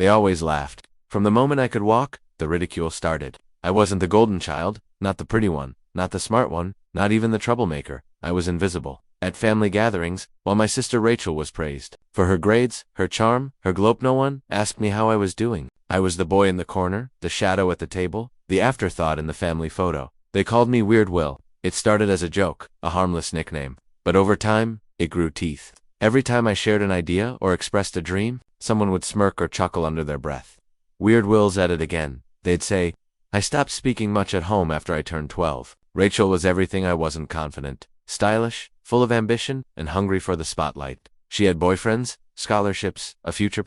They always laughed. From the moment I could walk, the ridicule started. I wasn't the golden child, not the pretty one, not the smart one, not even the troublemaker. I was invisible. At family gatherings, while my sister Rachel was praised for her grades, her charm, her glope, no one asked me how I was doing. I was the boy in the corner, the shadow at the table, the afterthought in the family photo. They called me Weird Will. It started as a joke, a harmless nickname. But over time, it grew teeth. Every time I shared an idea or expressed a dream, someone would smirk or chuckle under their breath. Weird Will's at it again. They'd say, I stopped speaking much at home after I turned 12. Rachel was everything I wasn't confident. Stylish, full of ambition, and hungry for the spotlight. She had boyfriends, scholarships, a future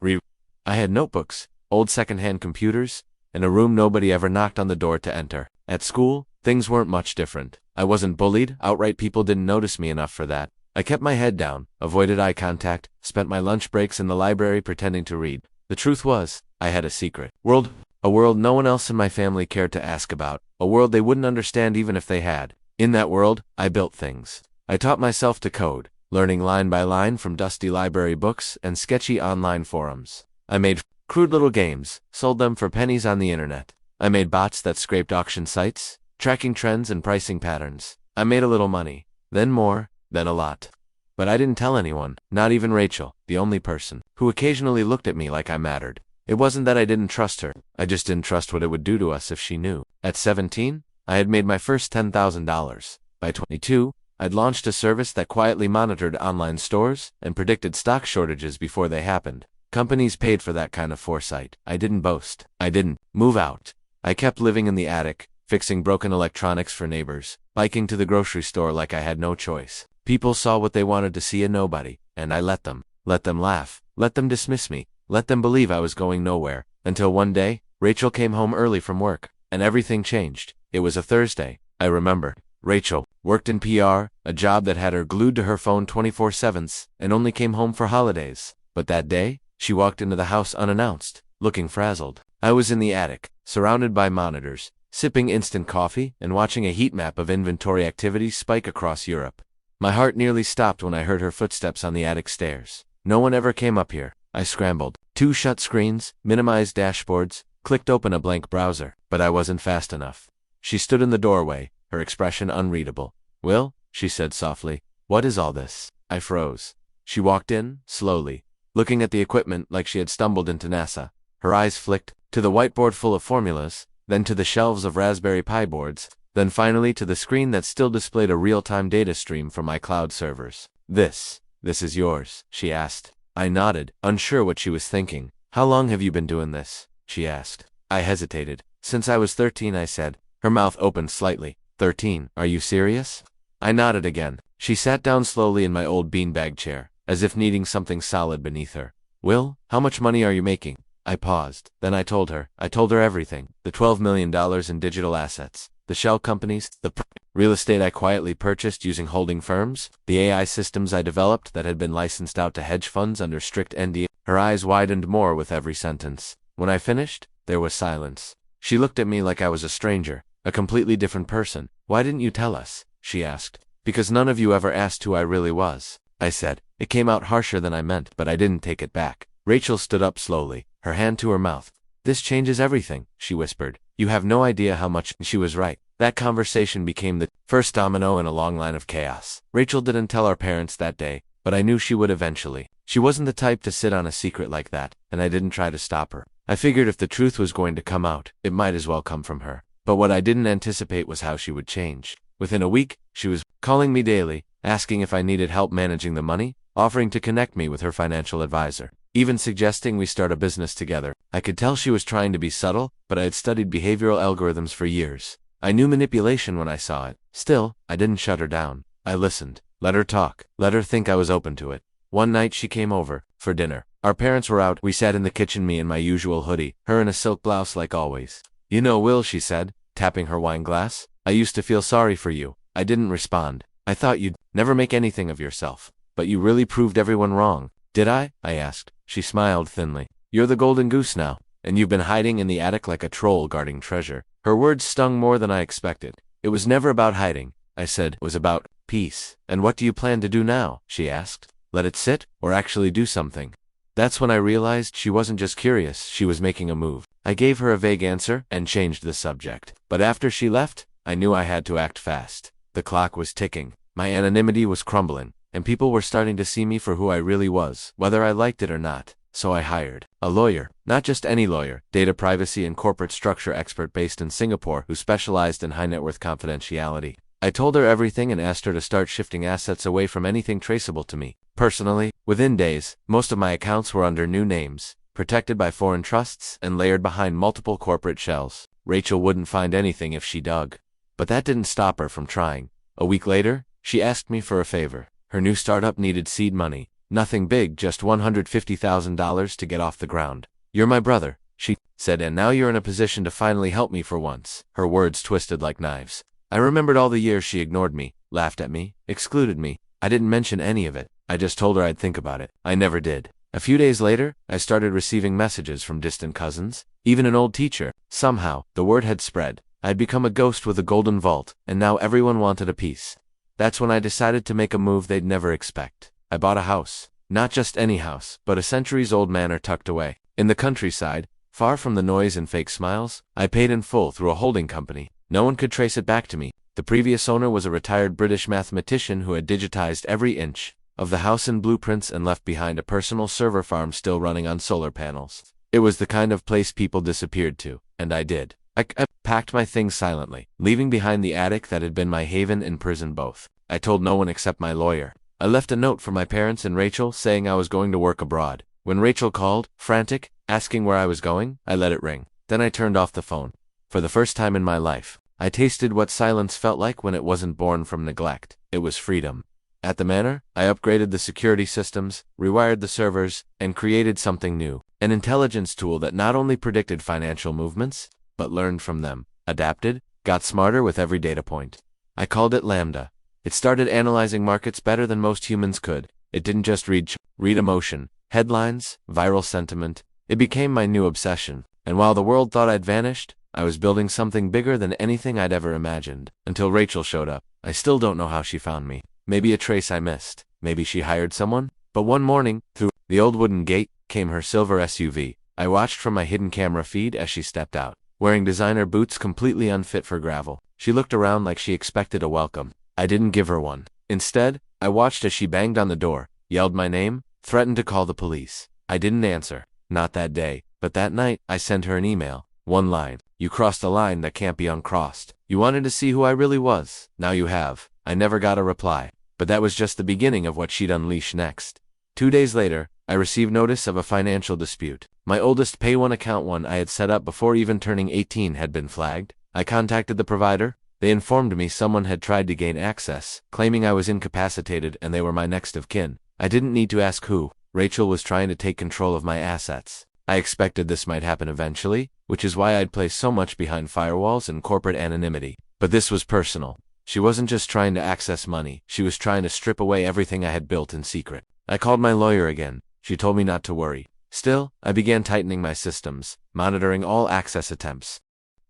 I had notebooks, old second-hand computers, and a room nobody ever knocked on the door to enter. At school, things weren't much different. I wasn't bullied, outright people didn't notice me enough for that. I kept my head down, avoided eye contact, spent my lunch breaks in the library pretending to read. The truth was, I had a secret world, a world no one else in my family cared to ask about, a world they wouldn't understand even if they had. In that world, I built things. I taught myself to code, learning line by line from dusty library books and sketchy online forums. I made crude little games, sold them for pennies on the internet. I made bots that scraped auction sites, tracking trends and pricing patterns. I made a little money, then more, then a lot. But I didn't tell anyone, not even Rachel, the only person who occasionally looked at me like I mattered. It wasn't that I didn't trust her, I just didn't trust what it would do to us if she knew. At 17, I had made my first $10,000. By 22, I'd launched a service that quietly monitored online stores and predicted stock shortages before they happened. Companies paid for that kind of foresight. I didn't boast. I didn't move out. I kept living in the attic, fixing broken electronics for neighbors, biking to the grocery store like I had no choice. People saw what they wanted to see in nobody, and I let them laugh, let them dismiss me, let them believe I was going nowhere, until one day, Rachel came home early from work, and everything changed. It was a Thursday, I remember. Rachel worked in PR, a job that had her glued to her phone 24/7, and only came home for holidays. But that day, she walked into the house unannounced, looking frazzled. I was in the attic, surrounded by monitors, sipping instant coffee and watching a heat map of inventory activity spike across Europe. My heart nearly stopped when I heard her footsteps on the attic stairs. No one ever came up here. I scrambled. 2 shut screens, minimized dashboards, clicked open a blank browser, but I wasn't fast enough. She stood in the doorway, her expression unreadable. Will, she said softly, what is all this? I froze. She walked in, slowly, looking at the equipment like she had stumbled into NASA. Her eyes flicked to the whiteboard full of formulas, then to the shelves of Raspberry Pi boards, then finally to the screen that still displayed a real-time data stream from my cloud servers. This is yours, she asked. I nodded, unsure what she was thinking. How long have you been doing this? She asked. I hesitated. Since I was 13, I said. Her mouth opened slightly. 13, are you serious? I nodded again. She sat down slowly in my old beanbag chair, as if needing something solid beneath her. Will, how much money are you making? I paused. Then I told her everything. The $12 million in digital assets, the shell companies, the real estate I quietly purchased using holding firms, the AI systems I developed that had been licensed out to hedge funds under strict NDA. Her eyes widened more with every sentence. When I finished, there was silence. She looked at me like I was a stranger, a completely different person. Why didn't you tell us? She asked. Because none of you ever asked who I really was, I said. It came out harsher than I meant, but I didn't take it back. Rachel stood up slowly, her hand to her mouth. This changes everything, she whispered. You have no idea how much. She was right. That conversation became the first domino in a long line of chaos. Rachel didn't tell our parents that day, but I knew she would eventually. She wasn't the type to sit on a secret like that, and I didn't try to stop her. I figured if the truth was going to come out, it might as well come from her. But what I didn't anticipate was how she would change. Within a week, she was calling me daily, asking if I needed help managing the money, offering to connect me with her financial advisor, even suggesting we start a business together. I could tell she was trying to be subtle, but I had studied behavioral algorithms for years. I knew manipulation when I saw it. Still, I didn't shut her down. I listened, let her talk, let her think I was open to it. One night she came over, for dinner. Our parents were out. We sat in the kitchen, me in my usual hoodie, her in a silk blouse like always. You know, Will, she said, tapping her wine glass, I used to feel sorry for you. I didn't respond. I thought you'd never make anything of yourself. But you really proved everyone wrong. Did I? I asked. She smiled thinly. You're the golden goose now, and you've been hiding in the attic like a troll guarding treasure. Her words stung more than I expected. It was never about hiding, I said. It was about peace. And what do you plan to do now? She asked. Let it sit, or actually do something? That's when I realized she wasn't just curious, she was making a move. I gave her a vague answer and changed the subject. But after she left, I knew I had to act fast. The clock was ticking. My anonymity was crumbling, and people were starting to see me for who I really was, whether I liked it or not. So I hired a lawyer. Not just any lawyer, data privacy and corporate structure expert based in Singapore who specialized in high net worth confidentiality. I told her everything and asked her to start shifting assets away from anything traceable to me. Personally, within days, most of my accounts were under new names, protected by foreign trusts and layered behind multiple corporate shells. Rachel wouldn't find anything if she dug. But that didn't stop her from trying. A week later, she asked me for a favor. Her new startup needed seed money. Nothing big, just $150,000 to get off the ground. "You're my brother," she said, "and now you're in a position to finally help me for once." Her words twisted like knives. I remembered all the years she ignored me, laughed at me, excluded me. I didn't mention any of it. I just told her I'd think about it. I never did. A few days later, I started receiving messages from distant cousins, even an old teacher. Somehow, the word had spread. I'd become a ghost with a golden vault, and now everyone wanted a piece. That's when I decided to make a move they'd never expect. I bought a house. Not just any house, but a centuries-old manor tucked away in the countryside, far from the noise and fake smiles. I paid in full through a holding company. No one could trace it back to me. The previous owner was a retired British mathematician who had digitized every inch of the house in blueprints and left behind a personal server farm still running on solar panels. It was the kind of place people disappeared to, and I did. I packed my things silently, leaving behind the attic that had been my haven and prison both. I told no one except my lawyer. I left a note for my parents and Rachel saying I was going to work abroad. When Rachel called, frantic, asking where I was going, I let it ring. Then I turned off the phone. For the first time in my life, I tasted what silence felt like when it wasn't born from neglect. It was freedom. At the manor, I upgraded the security systems, rewired the servers, and created something new. An intelligence tool that not only predicted financial movements, but learned from them, adapted, got smarter with every data point. I called it Lambda. It started analyzing markets better than most humans could. It didn't just read emotion, headlines, viral sentiment. It became my new obsession. And while the world thought I'd vanished, I was building something bigger than anything I'd ever imagined. Until Rachel showed up. I still don't know how she found me. Maybe a trace I missed. Maybe she hired someone. But one morning, through the old wooden gate, came her silver SUV. I watched from my hidden camera feed as she stepped out, wearing designer boots completely unfit for gravel. She looked around like she expected a welcome. I didn't give her one. Instead, I watched as she banged on the door, yelled my name, threatened to call the police. I didn't answer. Not that day, but that night, I sent her an email. One line. "You crossed a line that can't be uncrossed. You wanted to see who I really was. Now you have." I never got a reply. But that was just the beginning of what she'd unleash next. 2 days later, I received notice of a financial dispute. My oldest Pay One account, one I had set up before even turning 18, had been flagged. I contacted the provider. They informed me someone had tried to gain access, claiming I was incapacitated and they were my next of kin. I didn't need to ask who. Rachel was trying to take control of my assets. I expected this might happen eventually, which is why I'd placed so much behind firewalls and corporate anonymity. But this was personal. She wasn't just trying to access money, she was trying to strip away everything I had built in secret. I called my lawyer again. She told me not to worry. Still, I began tightening my systems, monitoring all access attempts.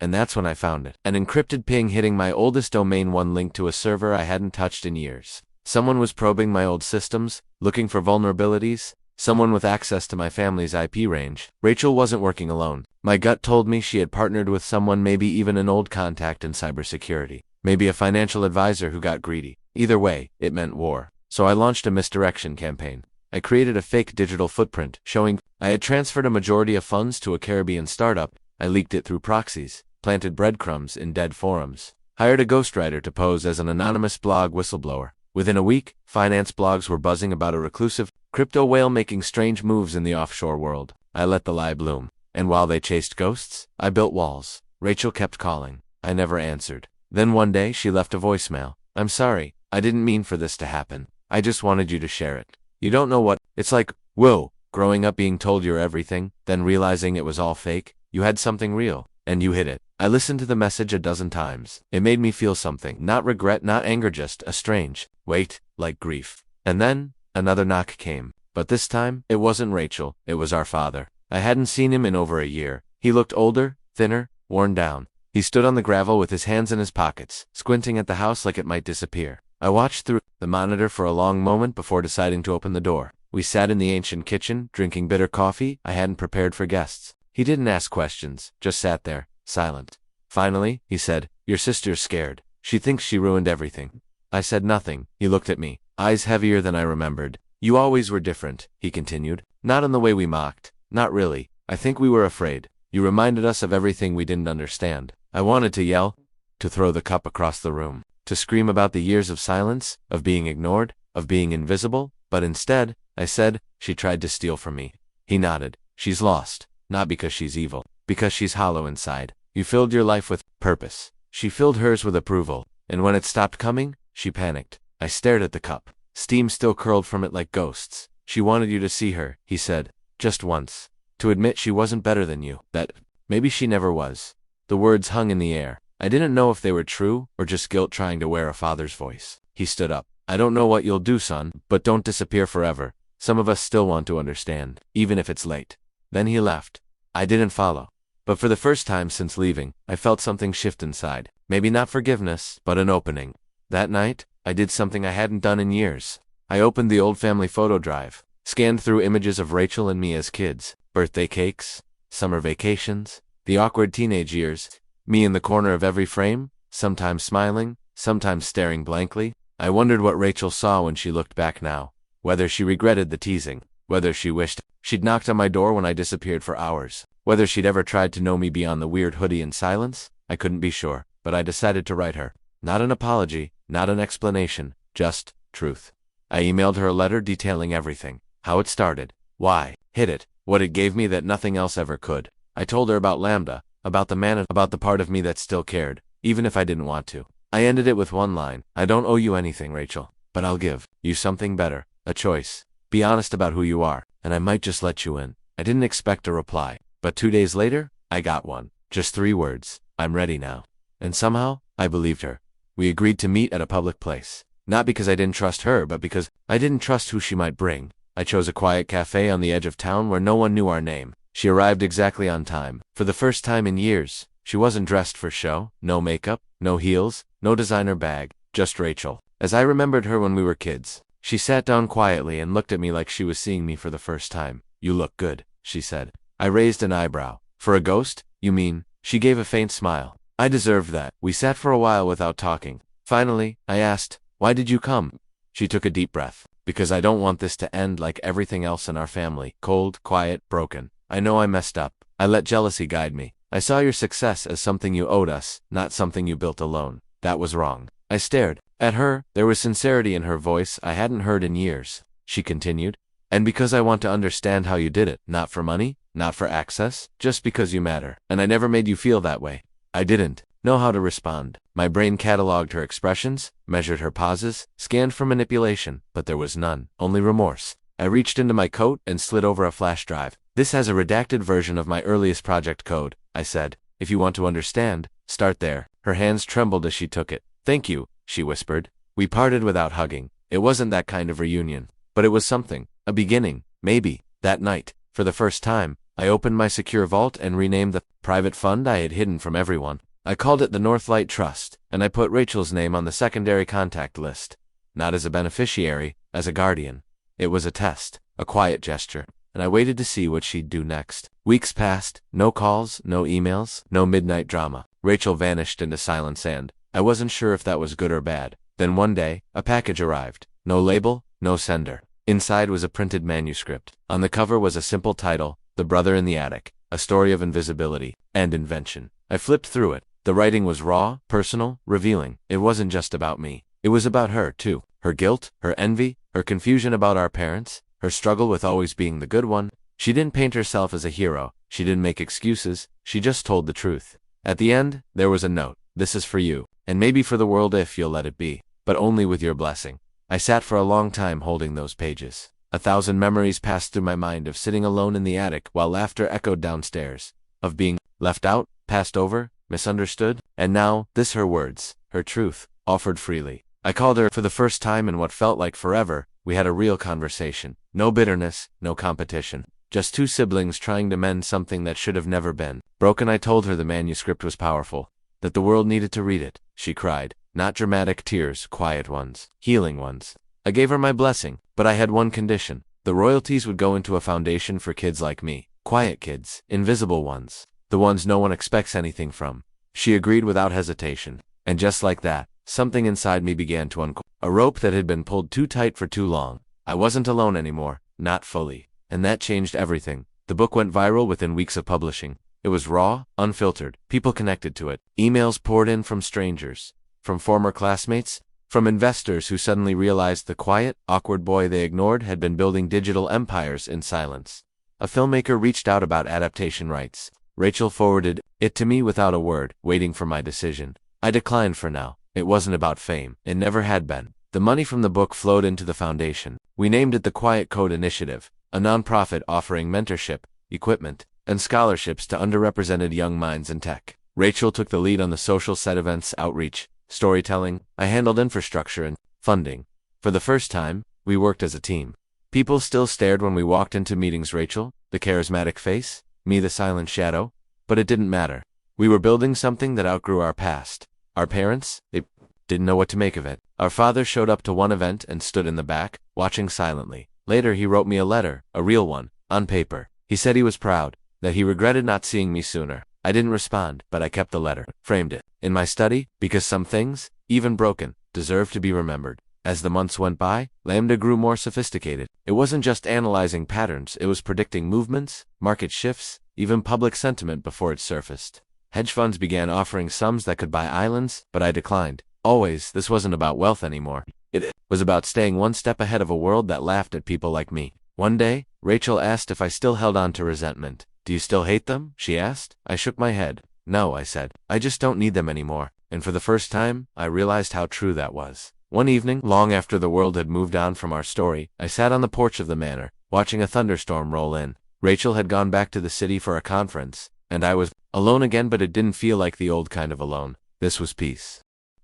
And that's when I found it. An encrypted ping hitting my oldest domain, one linked to a server I hadn't touched in years. Someone was probing my old systems, looking for vulnerabilities. Someone with access to my family's IP range. Rachel wasn't working alone. My gut told me she had partnered with someone, maybe even an old contact in cybersecurity. Maybe a financial advisor who got greedy. Either way, it meant war. So I launched a misdirection campaign. I created a fake digital footprint, showing I had transferred a majority of funds to a Caribbean startup. I leaked it through proxies, planted breadcrumbs in dead forums, hired a ghostwriter to pose as an anonymous blog whistleblower. Within a week, finance blogs were buzzing about a reclusive crypto whale making strange moves in the offshore world. I let the lie bloom. And while they chased ghosts, I built walls. Rachel kept calling. I never answered. Then one day she left a voicemail. "I'm sorry, I didn't mean for this to happen. I just wanted you to share it. You don't know what it's like, whoa, growing up being told you're everything, then realizing it was all fake. You had something real, and you hid it." I listened to the message a dozen times. It made me feel something. Not regret, not anger, just a strange weight, like grief. And then, another knock came. But this time, it wasn't Rachel, it was our father. I hadn't seen him in over a year. He looked older, thinner, worn down. He stood on the gravel with his hands in his pockets, squinting at the house like it might disappear. I watched through the monitor for a long moment before deciding to open the door. We sat in the ancient kitchen, drinking bitter coffee I hadn't prepared for guests. He didn't ask questions, just sat there, silent. Finally, he said, "Your sister's scared. She thinks she ruined everything." I said nothing. He looked at me, eyes heavier than I remembered. "You always were different," he continued. "Not in the way we mocked. Not really. I think we were afraid. You reminded us of everything we didn't understand." I wanted to yell, to throw the cup across the room, to scream about the years of silence, of being ignored, of being invisible, but instead, I said, "She tried to steal from me." He nodded. "She's lost. Not because she's evil. Because she's hollow inside. You filled your life with purpose. She filled hers with approval. And when it stopped coming, she panicked." I stared at the cup. Steam still curled from it like ghosts. "She wanted you to see her," he said. "Just once. To admit she wasn't better than you. That maybe she never was." The words hung in the air. I didn't know if they were true or just guilt trying to wear a father's voice. He stood up. "I don't know what you'll do, son, but don't disappear forever. Some of us still want to understand, even if it's late." Then he left. I didn't follow. But for the first time since leaving, I felt something shift inside. Maybe not forgiveness, but an opening. That night, I did something I hadn't done in years. I opened the old family photo drive, scanned through images of Rachel and me as kids, birthday cakes, summer vacations, the awkward teenage years, me in the corner of every frame, sometimes smiling, sometimes staring blankly. I wondered what Rachel saw when she looked back now, whether she regretted the teasing, whether she wished she'd knocked on my door when I disappeared for hours, whether she'd ever tried to know me beyond the weird hoodie and silence. I couldn't be sure, but I decided to write her. Not an apology, not an explanation, just truth. I emailed her a letter detailing everything, how it started, why, hit it, what it gave me that nothing else ever could. I told her about Lambda, about the man, about the part of me that still cared, even if I didn't want to. I ended it with one line: "I don't owe you anything, Rachel, but I'll give you something better, a choice. Be honest about who you are, and I might just let you in." I didn't expect a reply, but 2 days later, I got one. Just 3 words: "I'm ready now." And somehow, I believed her. We agreed to meet at a public place. Not because I didn't trust her, but because I didn't trust who she might bring. I chose a quiet cafe on the edge of town where no one knew our name. She arrived exactly on time. For the first time in years, she wasn't dressed for show, no makeup, no heels, no designer bag, just Rachel, as I remembered her when we were kids. She sat down quietly and looked at me like she was seeing me for the first time. "You look good," she said. I raised an eyebrow. "For a ghost, you mean?" She gave a faint smile. I deserved that. We sat for a while without talking. Finally, I asked, "Why did you come?" She took a deep breath. "Because I don't want this to end like everything else in our family. Cold, quiet, broken. I know I messed up. I let jealousy guide me. I saw your success as something you owed us, not something you built alone. That was wrong." I stared at her. There was sincerity in her voice I hadn't heard in years. She continued, "And because I want to understand how you did it, not for money, not for access, just because you matter. And I never made you feel that way." I didn't know how to respond. My brain cataloged her expressions, measured her pauses, scanned for manipulation, but there was none, only remorse. I reached into my coat and slid over a flash drive. "This has a redacted version of my earliest project code," I said. "If you want to understand, start there." Her hands trembled as she took it. "Thank you," she whispered. We parted without hugging. It wasn't that kind of reunion, but it was something, a beginning, maybe. That night, for the first time, I opened my secure vault and renamed the private fund I had hidden from everyone. I called it the Northlight Trust, and I put Rachel's name on the secondary contact list. Not as a beneficiary, as a guardian. It was a test, a quiet gesture, and I waited to see what she'd do next. Weeks passed, no calls, no emails, no midnight drama. Rachel vanished into silent sand. I wasn't sure if that was good or bad. Then one day, a package arrived. No label, no sender. Inside was a printed manuscript. On the cover was a simple title, "The Brother in the Attic, a story of invisibility and invention." I flipped through it. The writing was raw, personal, revealing. It wasn't just about me. It was about her, too. Her guilt, her envy, her confusion about our parents, her struggle with always being the good one. She didn't paint herself as a hero. She didn't make excuses. She just told the truth. At the end, there was a note. "This is for you, and maybe for the world if you'll let it be, but only with your blessing." I sat for a long time holding those pages. 1,000 memories passed through my mind of sitting alone in the attic while laughter echoed downstairs, of being left out, passed over, misunderstood, and now, this her words, her truth, offered freely. I called her for the first time in what felt like forever. We had a real conversation. No bitterness, no competition. Just 2 siblings trying to mend something that should have never been broken. I told her the manuscript was powerful, that the world needed to read it. She cried. Not dramatic tears, quiet ones, healing ones. I gave her my blessing, but I had one condition. The royalties would go into a foundation for kids like me. Quiet kids, invisible ones, the ones no one expects anything from. She agreed without hesitation. And just like that, something inside me began to uncoil. A rope that had been pulled too tight for too long. I wasn't alone anymore, not fully. And that changed everything. The book went viral within weeks of publishing. It was raw, unfiltered. People connected to it. Emails poured in from strangers, from former classmates, from investors who suddenly realized the quiet, awkward boy they ignored had been building digital empires in silence. A filmmaker reached out about adaptation rights. Rachel forwarded it to me without a word, waiting for my decision. I declined for now. It wasn't about fame. It never had been. The money from the book flowed into the foundation. We named it the Quiet Code Initiative, a nonprofit offering mentorship, equipment, and scholarships to underrepresented young minds in tech. Rachel took the lead on the social set events, outreach, storytelling. I handled infrastructure and funding. For the first time, we worked as a team. People still stared when we walked into meetings. Rachel, the charismatic face, me the silent shadow. But it didn't matter. We were building something that outgrew our past. Our parents, they didn't know what to make of it. Our father showed up to one event and stood in the back, watching silently. Later he wrote me a letter, a real one, on paper. He said he was proud, that he regretted not seeing me sooner. I didn't respond, but I kept the letter, framed it in my study, because some things, even broken, deserve to be remembered. As the months went by, Lambda grew more sophisticated. It wasn't just analyzing patterns, it was predicting movements, market shifts, even public sentiment before it surfaced. Hedge funds began offering sums that could buy islands, but I declined. Always, this wasn't about wealth anymore. It was about staying one step ahead of a world that laughed at people like me. One day, Rachel asked if I still held on to resentment. "Do you still hate them?" she asked. I shook my head. "No," I said. "I just don't need them anymore." And for the first time, I realized how true that was. One evening, long after the world had moved on from our story, I sat on the porch of the manor, watching a thunderstorm roll in. Rachel had gone back to the city for a conference, and I was alone again, but it didn't feel like the old kind of alone. This was peace.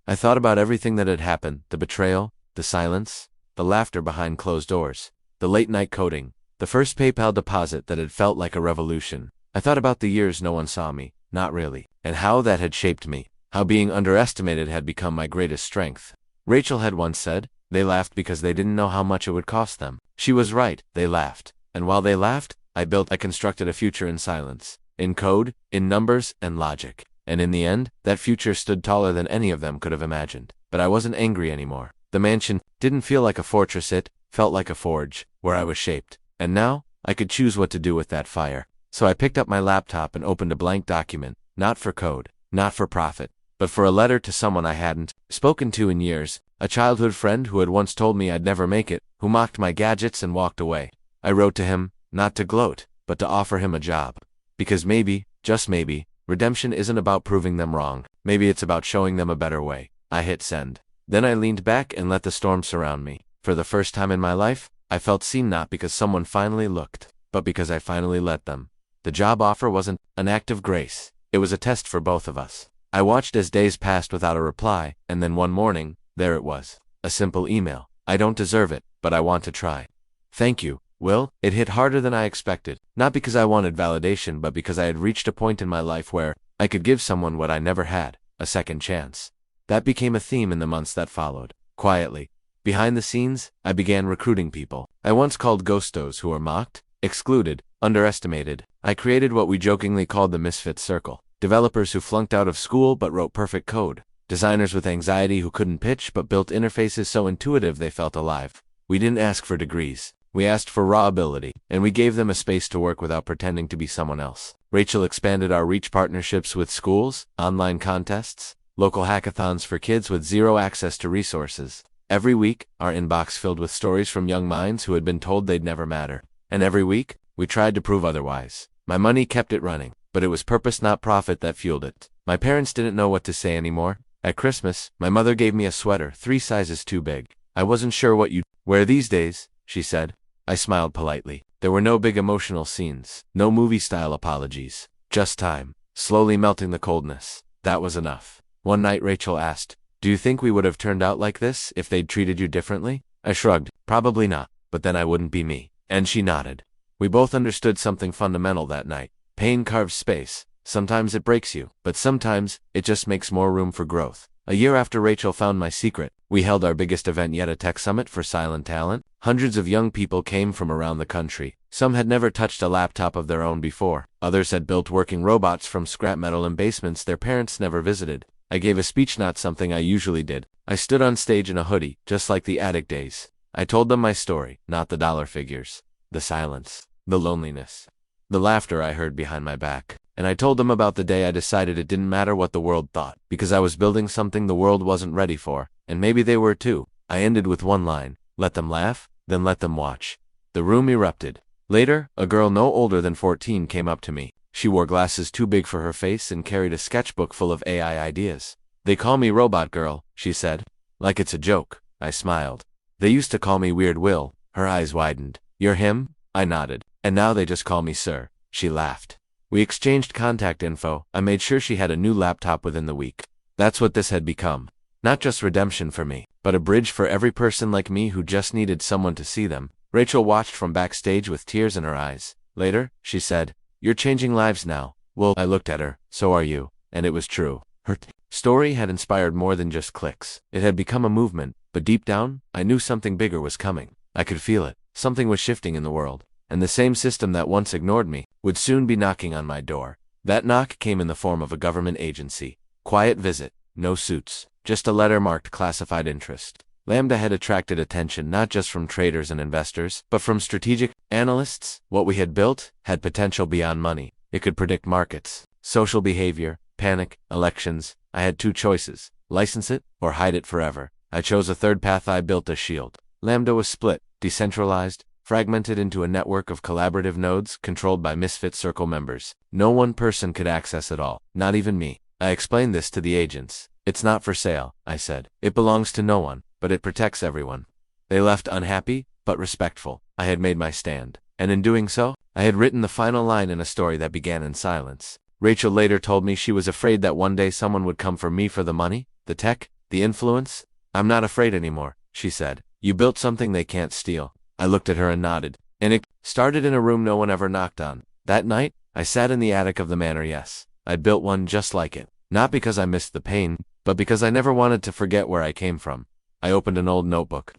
I thought about everything that had happened, the betrayal, the silence, the laughter behind closed doors, the late-night coding, the first PayPal deposit that had felt like a revolution. I thought about the years no one saw me, not really, and how that had shaped me, how being underestimated had become my greatest strength. Rachel had once said, "They laughed because they didn't know how much it would cost them." She was right, they laughed. And while they laughed, I constructed a future in silence, in code, in numbers, and logic. And in the end, that future stood taller than any of them could have imagined. But I wasn't angry anymore. The mansion didn't feel like a fortress, it felt like a forge, where I was shaped. And now, I could choose what to do with that fire. So I picked up my laptop and opened a blank document, not for code, not for profit, but for a letter to someone I hadn't spoken to in years, a childhood friend who had once told me I'd never make it, who mocked my gadgets and walked away. I wrote to him, not to gloat, but to offer him a job. Because maybe, just maybe, redemption isn't about proving them wrong. Maybe it's about showing them a better way. I hit send. Then I leaned back and let the storm surround me. For the first time in my life, I felt seen, not because someone finally looked, but because I finally let them. The job offer wasn't an act of grace. It was a test for both of us. I watched as days passed without a reply, and then one morning, there it was. A simple email. "I don't deserve it, but I want to try. Thank you, Will." It hit harder than I expected, not because I wanted validation, but because I had reached a point in my life where I could give someone what I never had, a second chance. That became a theme in the months that followed. Quietly, behind the scenes, I began recruiting people I once called ghostos, who were mocked, excluded, underestimated. I created what we jokingly called the misfit circle. Developers who flunked out of school but wrote perfect code. Designers with anxiety who couldn't pitch but built interfaces so intuitive they felt alive. We didn't ask for degrees. We asked for raw ability, and we gave them a space to work without pretending to be someone else. Rachel expanded our reach, partnerships with schools, online contests, local hackathons for kids with zero access to resources. Every week, our inbox filled with stories from young minds who had been told they'd never matter. And every week, we tried to prove otherwise. My money kept it running, but it was purpose, not profit, that fueled it. My parents didn't know what to say anymore. At Christmas, my mother gave me a sweater 3 sizes too big. "I wasn't sure what you'd wear these days," she said. I smiled politely. There were no big emotional scenes, no movie-style apologies, just time, slowly melting the coldness. That was enough. One night Rachel asked, "Do you think we would have turned out like this if they'd treated you differently?" I shrugged. Probably not, but then I wouldn't be me. And she nodded. We both understood something fundamental that night. Pain carves space. Sometimes it breaks you, but sometimes it just makes more room for growth. A year after Rachel found my secret, we held our biggest event yet, a tech summit for silent talent. Hundreds of young people came from around the country. Some had never touched a laptop of their own before. Others had built working robots from scrap metal in basements their parents never visited. I gave a speech, not something I usually did. I stood on stage in a hoodie, just like the attic days. I told them my story, not the dollar figures. The silence. The loneliness. The laughter I heard behind my back. And I told them about the day I decided it didn't matter what the world thought, because I was building something the world wasn't ready for, and maybe they were too. I ended with one line: let them laugh, then let them watch. The room erupted. Later, a girl no older than 14 came up to me. She wore glasses too big for her face and carried a sketchbook full of AI ideas. They call me Robot Girl, she said. Like it's a joke. I smiled. They used to call me Weird Will. Her eyes widened. You're him? I nodded. And now they just call me Sir. She laughed. We exchanged contact info. I made sure she had a new laptop within the week. That's what this had become. Not just redemption for me, but a bridge for every person like me who just needed someone to see them. Rachel watched from backstage with tears in her eyes. Later, she said, "You're changing lives now." Well, I looked at her. So are you. And it was true. Her story had inspired more than just clicks. It had become a movement, but deep down, I knew something bigger was coming. I could feel it. Something was shifting in the world. And the same system that once ignored me would soon be knocking on my door. That knock came in the form of a government agency. Quiet visit, no suits, just a letter marked classified interest. Lambda had attracted attention not just from traders and investors, but from strategic analysts. What we had built had potential beyond money. It could predict markets, social behavior, panic, elections. I had two choices: license it or hide it forever. I chose a third path. I built a shield. Lambda was split, decentralized, fragmented into a network of collaborative nodes controlled by misfit circle members. No one person could access it all, not even me. I explained this to the agents. It's not for sale, I said. It belongs to no one, but it protects everyone. They left unhappy, but respectful. I had made my stand. And in doing so, I had written the final line in a story that began in silence. Rachel later told me she was afraid that one day someone would come for me for the money, the tech, the influence. I'm not afraid anymore, she said. You built something they can't steal. I looked at her and nodded. And it started in a room no one ever knocked on. That night, I sat in the attic of the manor. Yes, I'd built one just like it. Not because I missed the pain, but because I never wanted to forget where I came from. I opened an old notebook.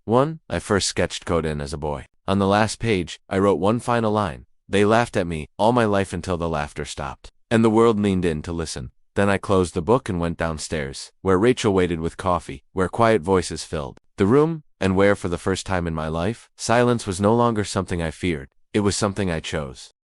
One I first sketched code in as a boy. On the last page, I wrote one final line. They laughed at me all my life until the laughter stopped. And the world leaned in to listen. Then I closed the book and went downstairs, where Rachel waited with coffee, where quiet voices filled the room, and where, for the first time in my life, silence was no longer something I feared. It was something I chose.